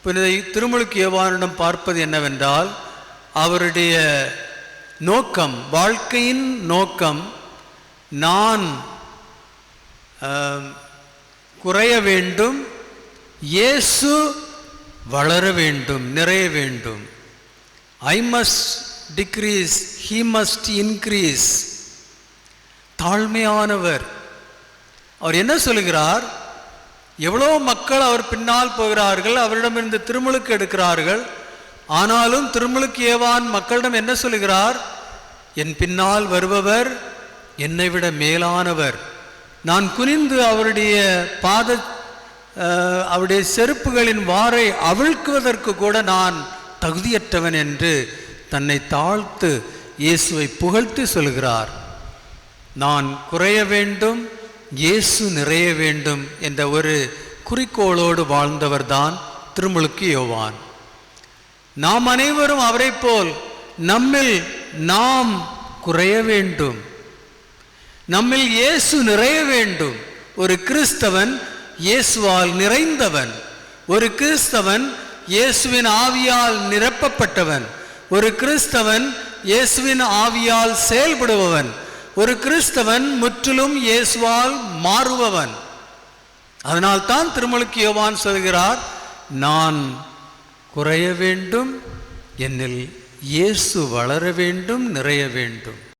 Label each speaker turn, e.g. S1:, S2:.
S1: புனித திருமுழுக்கு யோவானிடம் பார்ப்பது என்னவென்றால், அவருடைய நோக்கம், வாழ்க்கையின் நோக்கம், நான் குறைய வேண்டும், இயேசு வளர வேண்டும், நிறைய வேண்டும். I must decrease, he must increase. தாழ்மையானவர். அவர் என்ன சொல்கிறார்? எவ்வளோ மக்கள் அவர் பின்னால் போகிறார்கள், அவரிடமிருந்து திருமுழுக்கு எடுக்கிறார்கள். ஆனாலும் திருமுழுக்கு யோவான் மக்களிடம் என்ன சொல்கிறார்? என் பின்னால் வருபவர் என்னை விட மேலானவர். நான் குனிந்து அவருடைய அவருடைய செருப்புகளின் வாரை அவிழ்க்குவதற்கு கூட நான் தகுதியற்றவன் என்று தன்னை தாழ்த்து இயேசுவை புகழ்த்து சொல்கிறார். நான் குறைய வேண்டும், இயேசு நிறைய வேண்டும் என்ற ஒரு குறிக்கோளோடு வாழ்ந்தவர்தான் திருமுழுக்கு யோவான். நாம் அனைவரும் அவரை போல் நம்மில் நாம் குறைய வேண்டும், நம்மில் இயேசு நிறைய வேண்டும். ஒரு கிறிஸ்தவன் இயேசுவால் நிறைந்தவன். ஒரு கிறிஸ்தவன் இயேசுவின் ஆவியால் நிரப்பப்பட்டவன். ஒரு கிறிஸ்தவன் இயேசுவின் ஆவியால் செயல்படுபவன். ஒரு கிறிஸ்தவன் முற்றிலும் இயேசுவால் மாறுபவன். அதனால்தான் திருமுழுக்கு யோவான் சொல்கிறார், நான் குறைய வேண்டும், என்னில் இயேசு வளர வேண்டும், நிறைய வேண்டும்.